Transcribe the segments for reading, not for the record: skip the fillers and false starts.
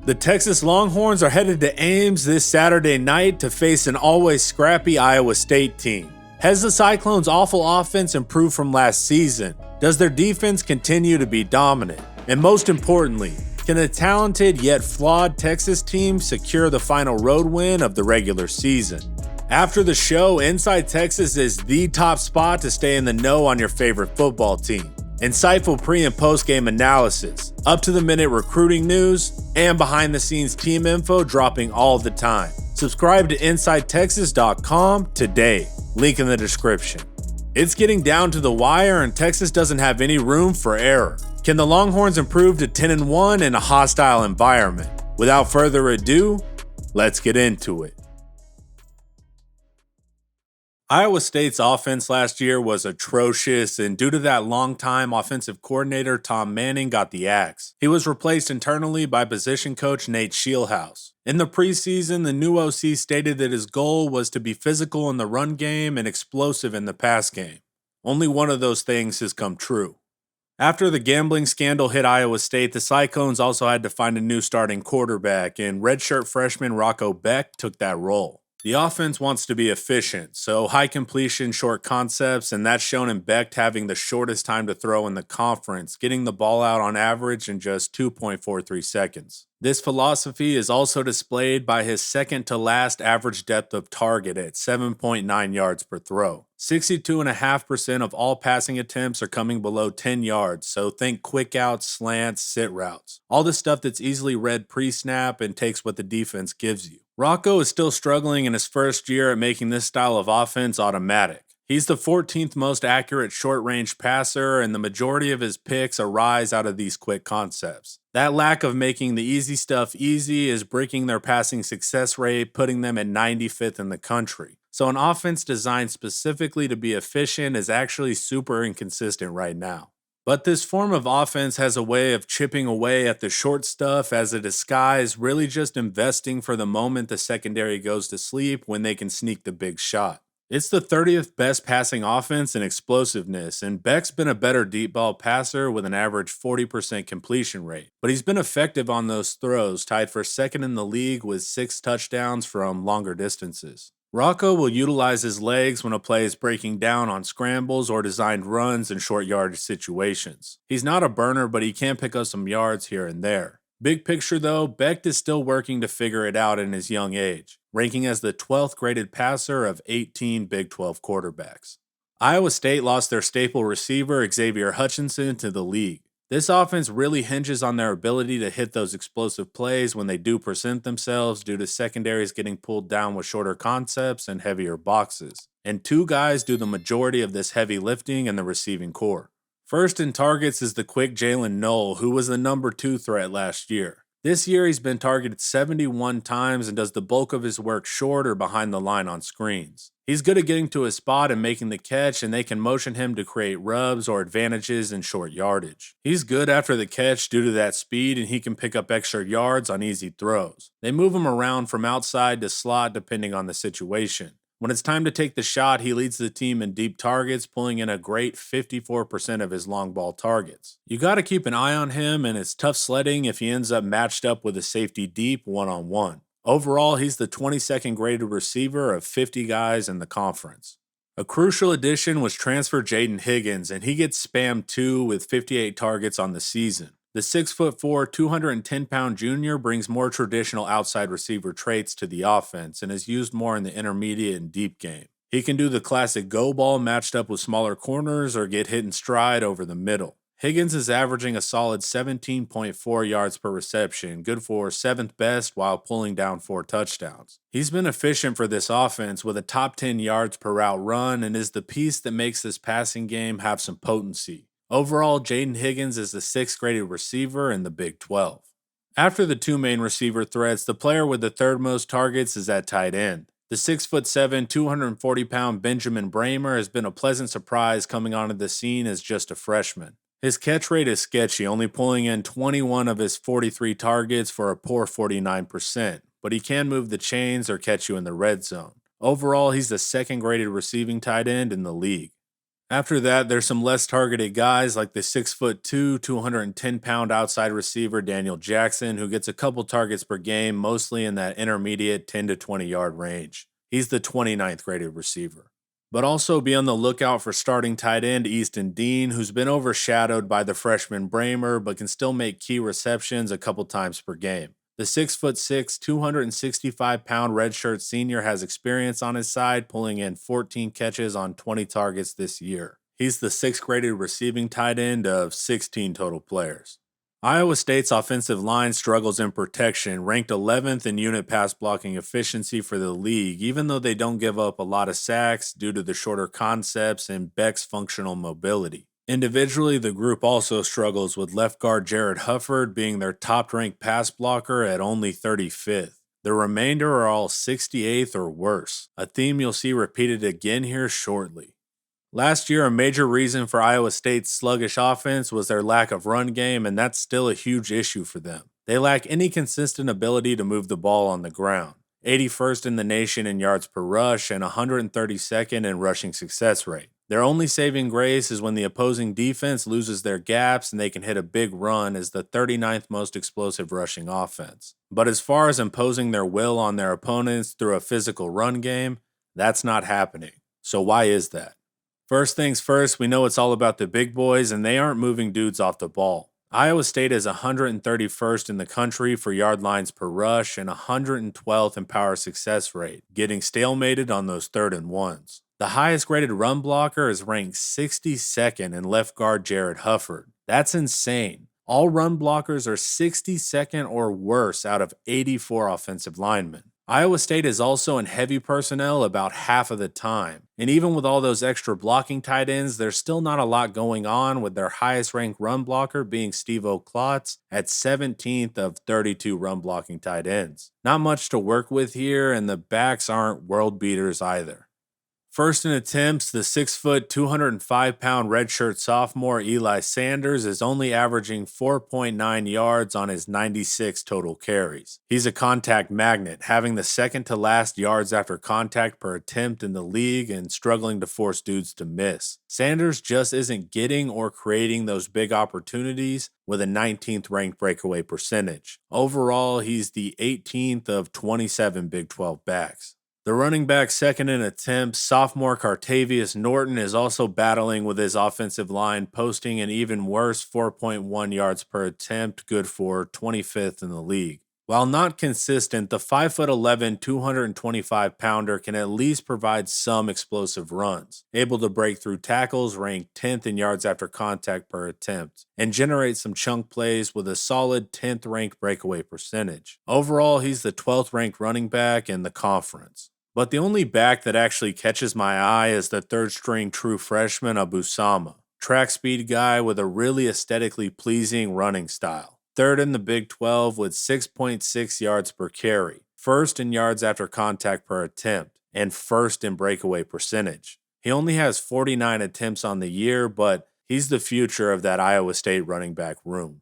The Texas Longhorns are headed to Ames this Saturday night to face an always scrappy Iowa State team. Has the Cyclones' awful offense improved from last season? Does their defense continue to be dominant? And most importantly, can a talented yet flawed Texas team secure the final road win of the regular season? After the show, Inside Texas is the top spot to stay in the know on your favorite football team. Insightful pre- and post-game analysis, up-to-the-minute recruiting news, and behind-the-scenes team info dropping all the time. Subscribe to InsideTexas.com today. Link in the description. It's getting down to the wire, and Texas doesn't have any room for error. Can the Longhorns improve to 10-1 in a hostile environment? Without further ado, let's get into it. Iowa State's offense last year was atrocious, and due to that longtime offensive coordinator, Tom Manning got the axe. He was replaced internally by position coach Nate Scheelhaus. In the preseason, the new OC stated that his goal was to be physical in the run game and explosive in the pass game. Only one of those things has come true. After the gambling scandal hit Iowa State, the Cyclones also had to find a new starting quarterback, and redshirt freshman Rocco Beck took that role. The offense wants to be efficient, so high completion, short concepts, and that's shown in Beck having the shortest time to throw in the conference, getting the ball out on average in just 2.43 seconds. This philosophy is also displayed by his second-to-last average depth of target at 7.9 yards per throw. 62.5% of all passing attempts are coming below 10 yards, so think quick outs, slants, sit routes. All the stuff that's easily read pre-snap and takes what the defense gives you. Rocco is still struggling in his first year at making this style of offense automatic. He's the 14th most accurate short-range passer, and the majority of his picks arise out of these quick concepts. That lack of making the easy stuff easy is breaking their passing success rate, putting them at 95th in the country. So an offense designed specifically to be efficient is actually super inconsistent right now. But this form of offense has a way of chipping away at the short stuff as a disguise, really just investing for the moment the secondary goes to sleep when they can sneak the big shot. It's the 30th best passing offense in explosiveness, and Beck's been a better deep ball passer with an average 40% completion rate. But he's been effective on those throws, tied for second in the league with 6 touchdowns from longer distances. Rocco will utilize his legs when a play is breaking down on scrambles or designed runs in short yardage situations. He's not a burner, but he can pick up some yards here and there. Big picture though, Beck is still working to figure it out in his young age, ranking as the 12th graded passer of 18 Big 12 quarterbacks. Iowa State lost their staple receiver Xavier Hutchinson to the league. This offense really hinges on their ability to hit those explosive plays when they do present themselves due to secondaries getting pulled down with shorter concepts and heavier boxes. And 2 guys do the majority of this heavy lifting in the receiving core. First in targets is the quick Jalen Knoll, who was the number 2 threat last year. This year he's been targeted 71 times and does the bulk of his work short or behind the line on screens. He's good at getting to his spot and making the catch, and they can motion him to create rubs or advantages in short yardage. He's good after the catch due to that speed, and he can pick up extra yards on easy throws. They move him around from outside to slot depending on the situation. When it's time to take the shot, he leads the team in deep targets, pulling in a great 54% of his long ball targets. You got to keep an eye on him, and it's tough sledding if he ends up matched up with a safety deep one-on-one. Overall, he's the 22nd graded receiver of 50 guys in the conference. A crucial addition was transfer Jaden Higgins, and he gets spammed too with 58 targets on the season. The 6'4", 210-pound junior brings more traditional outside receiver traits to the offense and is used more in the intermediate and deep game. He can do the classic go ball matched up with smaller corners or get hit in stride over the middle. Higgins is averaging a solid 17.4 yards per reception, good for 7th best while pulling down 4 touchdowns. He's been efficient for this offense with a top 10 yards per route run and is the piece that makes this passing game have some potency. Overall, Jaden Higgins is the 6th graded receiver in the Big 12. After the 2 main receiver threats, the player with the 3rd most targets is at tight end. The 6'7", 240-pound Benjamin Bramer has been a pleasant surprise coming onto the scene as just a freshman. His catch rate is sketchy, only pulling in 21 of his 43 targets for a poor 49%, but he can move the chains or catch you in the red zone. Overall, he's the 2nd graded receiving tight end in the league. After that, there's some less targeted guys like the 6'2", 210-pound outside receiver Daniel Jackson, who gets a couple targets per game, mostly in that intermediate 10 to 20-yard range. He's the 29th graded receiver. But also be on the lookout for starting tight end Easton Dean, who's been overshadowed by the freshman Bramer, but can still make key receptions a couple times per game. The 6'6", 265-pound redshirt senior has experience on his side, pulling in 14 catches on 20 targets this year. He's the 6th graded receiving tight end of 16 total players. Iowa State's offensive line struggles in protection, ranked 11th in unit pass blocking efficiency for the league, even though they don't give up a lot of sacks due to the shorter concepts and Beck's functional mobility. Individually, the group also struggles with left guard Jared Hufford being their top-ranked pass blocker at only 35th. The remainder are all 68th or worse, a theme you'll see repeated again here shortly. Last year, a major reason for Iowa State's sluggish offense was their lack of run game, and that's still a huge issue for them. They lack any consistent ability to move the ball on the ground. 81st in the nation in yards per rush and 132nd in rushing success rate. Their only saving grace is when the opposing defense loses their gaps and they can hit a big run as the 39th most explosive rushing offense. But as far as imposing their will on their opponents through a physical run game, that's not happening. So why is that? First things first, we know it's all about the big boys, and they aren't moving dudes off the ball. Iowa State is 131st in the country for yard lines per rush and 112th in power success rate, getting stalemated on those 3rd and 1s. The highest graded run blocker is ranked 62nd in left guard Jared Hufford. That's insane. All run blockers are 62nd or worse out of 84 offensive linemen. Iowa State is also in heavy personnel about half of the time. And even with all those extra blocking tight ends, there's still not a lot going on, with their highest ranked run blocker being Steve Klotz at 17th of 32 run blocking tight ends. Not much to work with here, and the backs aren't world beaters either. First in attempts, the 205-pound redshirt sophomore Eli Sanders is only averaging 4.9 yards on his 96 total carries. He's a contact magnet, having the second to last yards after contact per attempt in the league and struggling to force dudes to miss. Sanders just isn't getting or creating those big opportunities with a 19th ranked breakaway percentage. Overall, he's the 18th of 27 Big 12 backs. The running back second in attempts, sophomore Cartavius Norton, is also battling with his offensive line, posting an even worse 4.1 yards per attempt, good for 25th in the league. While not consistent, the 5'11", 225-pounder can at least provide some explosive runs, able to break through tackles, ranked 10th in yards after contact per attempt, and generate some chunk plays with a solid 10th ranked breakaway percentage. Overall, he's the 12th ranked running back in the conference. But the only back that actually catches my eye is the 3rd string true freshman Abusama, track speed guy with a really aesthetically pleasing running style. 3rd in the Big 12 with 6.6 yards per carry, 1st in yards after contact per attempt, and 1st in breakaway percentage. He only has 49 attempts on the year, but he's the future of that Iowa State running back room.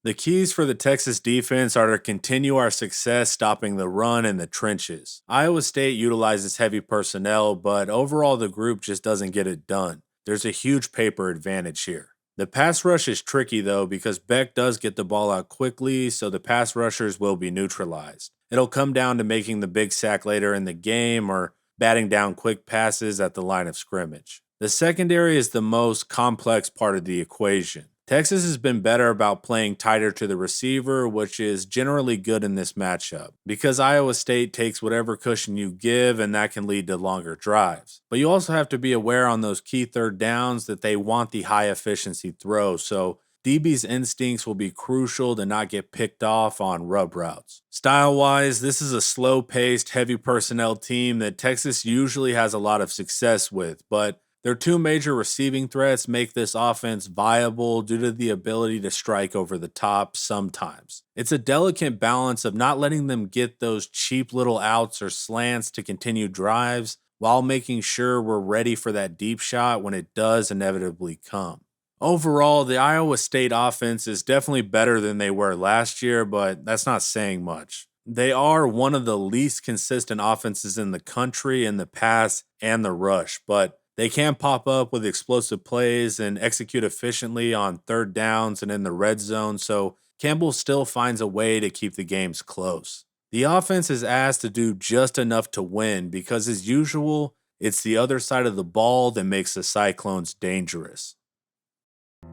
The keys for the Texas defense are to continue our success stopping the run in the trenches. Iowa State utilizes heavy personnel, but overall the group just doesn't get it done. There's a huge paper advantage here. The pass rush is tricky though because Beck does get the ball out quickly, so the pass rushers will be neutralized. It'll come down to making the big sack later in the game or batting down quick passes at the line of scrimmage. The secondary is the most complex part of the equation. Texas has been better about playing tighter to the receiver, which is generally good in this matchup, because Iowa State takes whatever cushion you give, and that can lead to longer drives. But you also have to be aware on those key 3rd downs that they want the high efficiency throw, so DB's instincts will be crucial to not get picked off on rub routes. Style-wise, this is a slow-paced, heavy personnel team that Texas usually has a lot of success with, but their 2 major receiving threats make this offense viable due to the ability to strike over the top sometimes. It's a delicate balance of not letting them get those cheap little outs or slants to continue drives while making sure we're ready for that deep shot when it does inevitably come. Overall, the Iowa State offense is definitely better than they were last year, but that's not saying much. They are one of the least consistent offenses in the country in the pass and the rush, but They can pop up with explosive plays and execute efficiently on third downs and in the red zone, so Campbell still finds a way to keep the games close. The offense is asked to do just enough to win because, as usual, it's the other side of the ball that makes the Cyclones dangerous.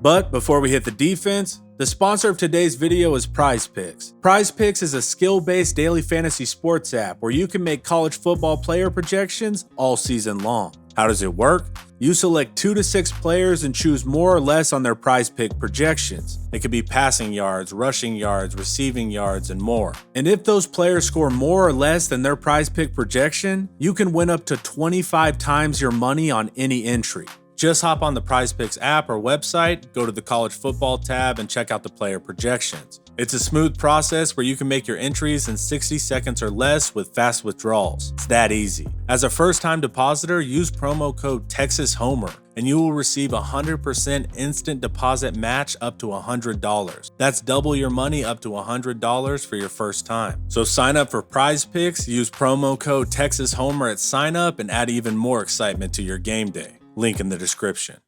But before we hit the defense, the sponsor of today's video is Prize Picks. Prize Picks is a skill-based daily fantasy sports app where you can make college football player projections all season long. How does it work? You select 2 to 6 players and choose more or less on their prize pick projections. It could be passing yards, rushing yards, receiving yards, and more. And if those players score more or less than their prize pick projection, you can win up to 25 times your money on any entry. Just hop on the Prize Picks app or website, go to the college football tab, and check out the player projections. It's a smooth process where you can make your entries in 60 seconds or less with fast withdrawals. It's that easy. As a first-time depositor, use promo code TexasHomer, and you will receive a 100% instant deposit match up to $100. That's double your money up to $100 for your first time. So sign up for Prize Picks, use promo code TexasHomer at sign up, and add even more excitement to your game day. Link in the description.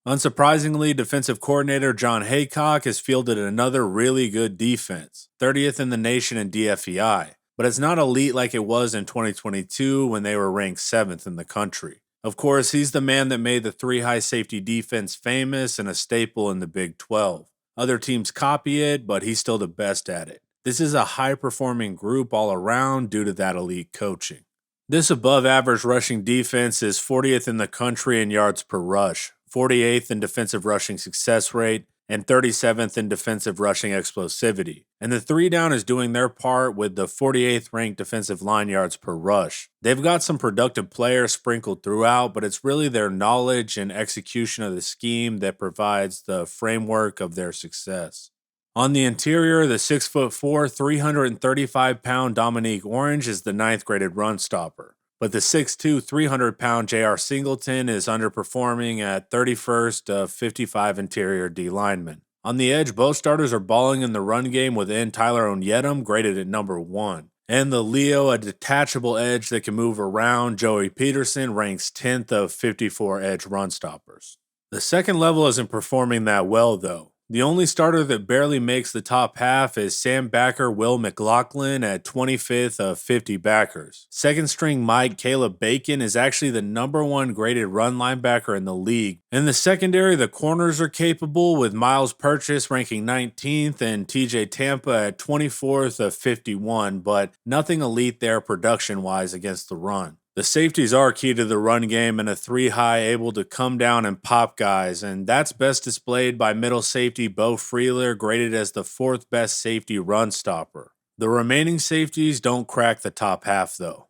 Unsurprisingly, defensive coordinator John Haycock has fielded another really good defense, 30th in the nation in DFEI, but it's not elite like it was in 2022 when they were ranked 7th in the country. Of course, he's the man that made the 3 high safety defense famous and a staple in the Big 12. Other teams copy it, but he's still the best at it. This is a high-performing group all around due to that elite coaching. This above-average rushing defense is 40th in the country in yards per rush, 48th in defensive rushing success rate, and 37th in defensive rushing explosivity. And the 3 down is doing their part with the 48th ranked defensive line yards per rush. They've got some productive players sprinkled throughout, but it's really their knowledge and execution of the scheme that provides the framework of their success. On the interior, the 6'4", 335-pound Dominique Orange is the 9th graded run stopper, but the 6'2", 300-pound J.R. Singleton is underperforming at 31st of 55 interior D linemen. On the edge, both starters are balling in the run game with Tyler Onyedum graded at number 1. And the Leo, a detachable edge that can move around, Joey Peterson ranks 10th of 54 edge run stoppers. The second level isn't performing that well though. The only starter that barely makes the top half is Sam backer Will McLaughlin at 25th of 50 backers. Second string Mike Caleb Bacon is actually the number 1 graded run linebacker in the league. In the secondary, the corners are capable with Miles Purchase ranking 19th and TJ Tampa at 24th of 51, but nothing elite there production-wise against the run. The safeties are key to the run game and a 3 high able to come down and pop guys, and that's best displayed by middle safety Bo Freeler, graded as the 4th best safety run stopper. The remaining safeties don't crack the top half though.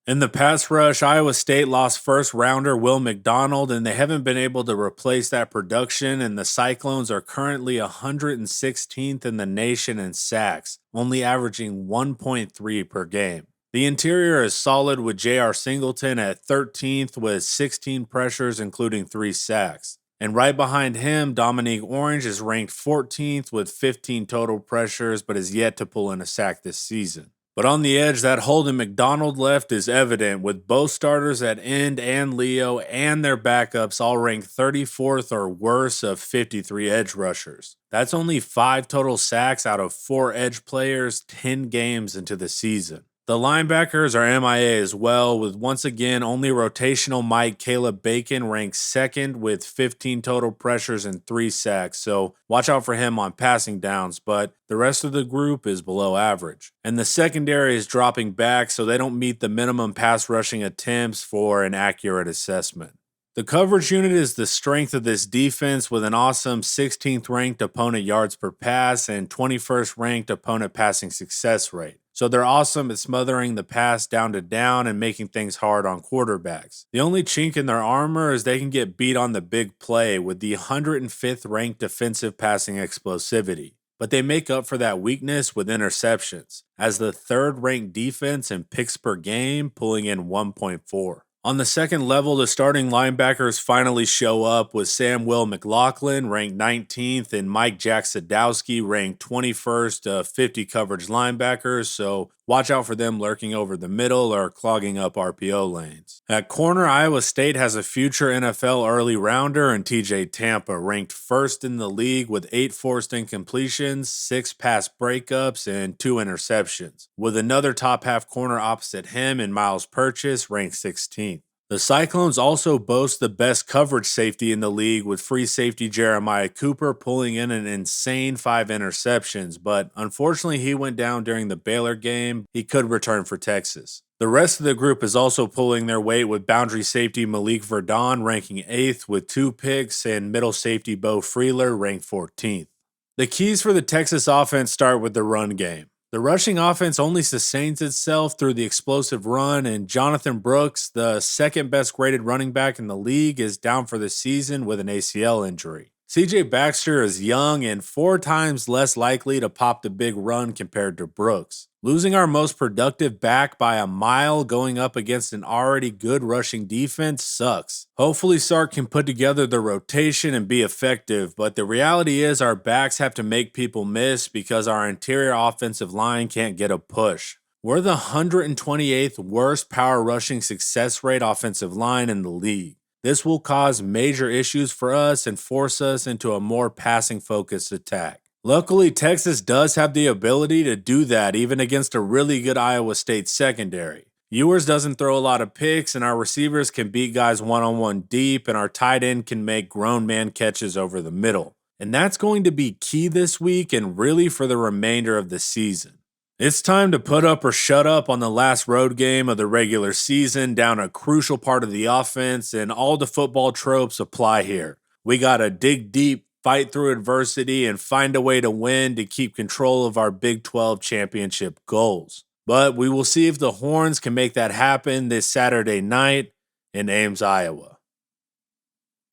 In the pass rush, Iowa State lost first rounder Will McDonald, and they haven't been able to replace that production, and the Cyclones are currently 116th in the nation in sacks, only averaging 1.3 per game. The interior is solid with J.R. Singleton at 13th with 16 pressures including 3 sacks. And right behind him, Dominique Orange is ranked 14th with 15 total pressures but is yet to pull in a sack this season. But on the edge, that Holden McDonald left is evident with both starters at end and Leo and their backups all ranked 34th or worse of 53 edge rushers. That's only 5 total sacks out of 4 edge players 10 games into the season. The linebackers are MIA as well, with once again only rotational Mike Caleb Bacon ranked 2nd with 15 total pressures and 3 sacks, so watch out for him on passing downs, but the rest of the group is below average. And the secondary is dropping back, so they don't meet the minimum pass rushing attempts for an accurate assessment. The coverage unit is the strength of this defense with an awesome 16th ranked opponent yards per pass and 21st ranked opponent passing success rate. So they're awesome at smothering the pass down to down and making things hard on quarterbacks. The only chink in their armor is they can get beat on the big play with the 105th ranked defensive passing explosivity. But they make up for that weakness with interceptions, as the 3rd ranked defense in picks per game, pulling in 1.4. On the second level, the starting linebackers finally show up with Sam Will McLaughlin ranked 19th and Mike Jack Sadowski ranked 21st of 50 coverage linebackers, so Watch out for them lurking over the middle or clogging up RPO lanes. At corner, Iowa State has a future NFL early rounder in TJ Tampa, ranked first in the league with 8 forced incompletions, 6 pass breakups, and 2 interceptions, with another top half corner opposite him in Miles Purchase, ranked 16th. The Cyclones also boast the best coverage safety in the league, with free safety Jeremiah Cooper pulling in an insane 5 interceptions, but unfortunately he went down during the Baylor game. He could return for Texas. The rest of the group is also pulling their weight, with boundary safety Malik Verdon ranking 8th with 2 picks and middle safety Bo Freeler ranked 14th. The keys for the Texas offense start with the run game. The rushing offense only sustains itself through the explosive run, and Jonathan Brooks, the second best graded running back in the league, is down for the season with an ACL injury. CJ Baxter is young and 4 times less likely to pop the big run compared to Brooks. Losing our most productive back by a mile going up against an already good rushing defense sucks. Hopefully Sark can put together the rotation and be effective, but the reality is our backs have to make people miss because our interior offensive line can't get a push. We're the 128th worst power rushing success rate offensive line in the league. This will cause major issues for us and force us into a more passing-focused attack. Luckily, Texas does have the ability to do that even against a really good Iowa State secondary. Ewers doesn't throw a lot of picks, and our receivers can beat guys one-on-one deep, and our tight end can make grown man catches over the middle. And that's going to be key this week and really for the remainder of the season. It's time to put up or shut up on the last road game of the regular season, down a crucial part of the offense, and all the football tropes apply here. We gotta dig deep, fight through adversity, and find a way to win to keep control of our Big 12 championship goals. But we will see if the Horns can make that happen this Saturday night in Ames, Iowa.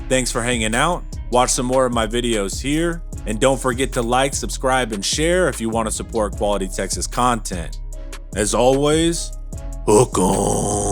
Thanks for hanging out. Watch some more of my videos here. And don't forget to like, subscribe, and share if you want to support quality Texas content. As always, hook 'em.